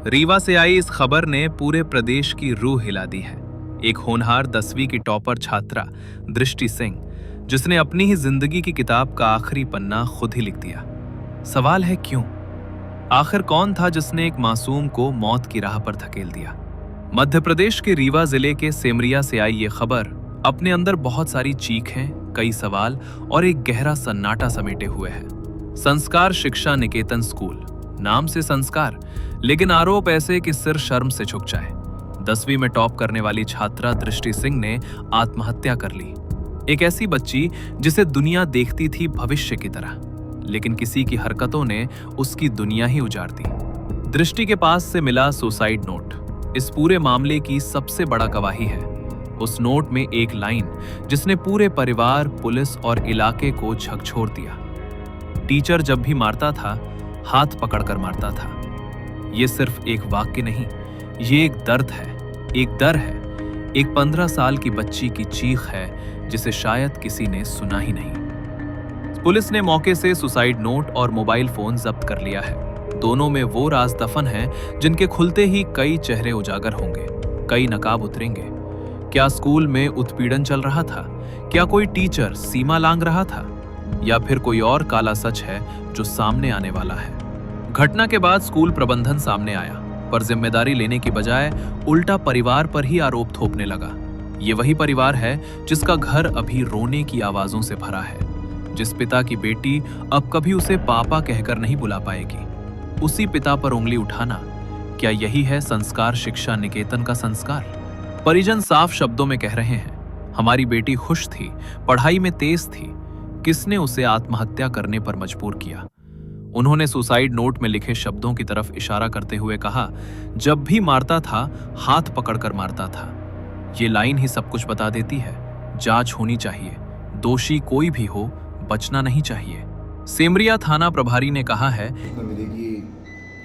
रीवा से आई इस खबर ने पूरे प्रदेश की रूह हिला दी है। एक होनहार 10वीं की टॉपर छात्रा दृष्टि सिंह, जिसने अपनी ही जिंदगी की किताब का आखिरी पन्ना खुद ही लिख दिया। सवाल है क्यों? आखिर कौन था जिसने एक मासूम को मौत की राह पर धकेल दिया? मध्य प्रदेश के रीवा जिले के सेमरिया से आई ये खबर अपने अंदर बहुत सारी चीखें, कई सवाल और एक गहरा सन्नाटा समेटे हुए है। संस्कार शिक्षा निकेतन स्कूल, नाम से संस्कार, लेकिन आरोप ऐसे कि सिर शर्म से झुक जाए। 10वीं में टॉप करने वाली छात्रा दृष्टि सिंह ने आत्महत्या कर ली। एक ऐसी बच्ची जिसे दुनिया देखती थी भविष्य की तरह, लेकिन किसी की हरकतों ने उसकी दुनिया ही उजाड़ दी। दृष्टि के पास से मिला सुसाइड नोट इस पूरे मामले की सबसे बड़ा गवाही है। उस नोट में एक लाइन जिसने पूरे परिवार, पुलिस और इलाके को झकझोर दिया। टीचर जब भी मारता था, हाथ पकड़कर मारता था। ये सिर्फ एक वाक्य नहीं, ये एक दर्द है, एक डर है, एक 15 साल की बच्ची की चीख है जिसे शायद किसी ने सुना ही नहीं। पुलिस ने मौके से सुसाइड नोट और मोबाइल फोन जब्त कर लिया है। दोनों में वो राज दफन हैं जिनके खुलते ही कई चेहरे उजागर होंगे, कई नकाब उतरेंगे। क्या स्कूल में उत्पीड़न चल रहा था? क्या कोई टीचर सीमा लांघ रहा था? या फिर कोई और काला सच है जो सामने आने वाला है? घटना के बाद स्कूल प्रबंधन सामने आया, पर जिम्मेदारी लेने की बजाय उल्टा परिवार पर ही आरोप थोपने लगा। ये वही परिवार है जिसका घर अभी रोने की आवाजों से भरा है, जिस पिता की बेटी अब कभी उसे पापा कहकर नहीं बुला पाएगी। उसी पिता पर उंगली उठाना, क्या यही है संस्कार शिक्षा निकेतन का संस्कार? परिजन साफ शब्दों में कह रहे हैं, हमारी बेटी खुश थी, पढ़ाई में तेज थी, किसने उसे आत्महत्या करने पर मजबूर किया? उन्होंने सुसाइड नोट में लिखे शब्दों की तरफ इशारा करते हुए कहा, जब भी मारता था, हाथ पकड़कर मारता था। ये लाइन ही सब कुछ बता देती है। जांच होनी चाहिए, दोषी कोई भी हो, बचना नहीं चाहिए। सेमरिया थाना प्रभारी ने कहा है, मिली कि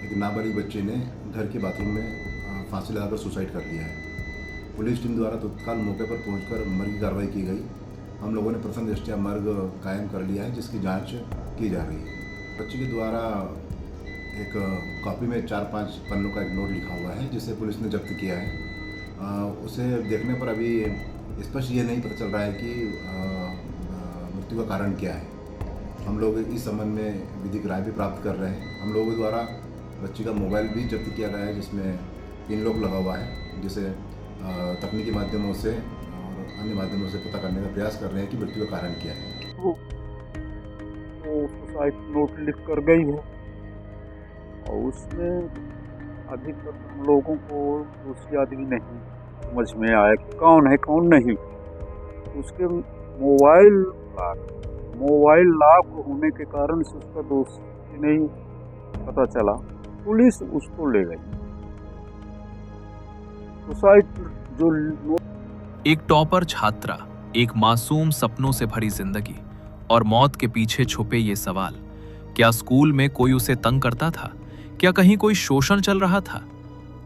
एक नाबालिग बच्चे ने घर के बाथरूम में फांसी लगाकर सुसाइड कर लिया है। पुलिस टीम द्वारा तत्काल मौके पर पहुंचकर मर्ग की कार्रवाई की गई। हम लोगों ने प्रथम दृष्टया मर्ग कायम कर लिया है, जिसकी जांच की जा रही है। बच्चे के द्वारा एक कॉपी में 4-5 पन्नों का एक नोट लिखा हुआ है, जिसे पुलिस ने जब्त किया है। उसे देखने पर अभी स्पष्ट ये नहीं पता चल रहा है कि मृत्यु का कारण क्या है। हम लोग इस संबंध में विधिक राय भी प्राप्त कर रहे हैं। हम लोगों द्वारा बच्ची का मोबाइल भी जब्त किया गया है, जिसमें पिन लॉक लगा हुआ है, जिसे तकनीकी माध्यमों से और अन्य माध्यमों से पता करने का प्रयास कर रहे हैं कि मृत्यु का कारण क्या है। सुसाइड नोट लिख कर गई है और उसमें अभी तक हम लोगों को दोषी आदमी नहीं समझ में आया कि कौन है कौन नहीं। उसके मोबाइल लॉक होने के कारण से उसका दोषी नहीं पता चला, पुलिस उसको ले गई। सुसाइड जो नोट, एक टॉपर छात्रा, एक मासूम सपनों से भरी जिंदगी और मौत के पीछे छुपे ये सवाल। क्या स्कूल में कोई उसे तंग करता था? क्या कहीं कोई शोषण चल रहा था?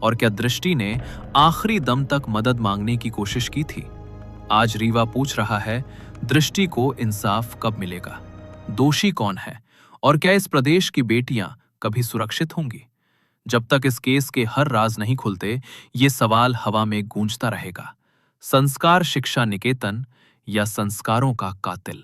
और क्या दृष्टि ने आखिरी दम तक मदद मांगने की कोशिश की थी? आज रीवा पूछ रहा है, दृष्टि को इंसाफ कब मिलेगा? दोषी कौन है? और क्या इस प्रदेश की बेटियां कभी सुरक्षित होंगी? जब तक इस केस के हर राज नहीं खुलते, ये सवाल हवा में गूंजता रहेगा। संस्कार शिक्षा निकेतन या संस्कारों का कातिल?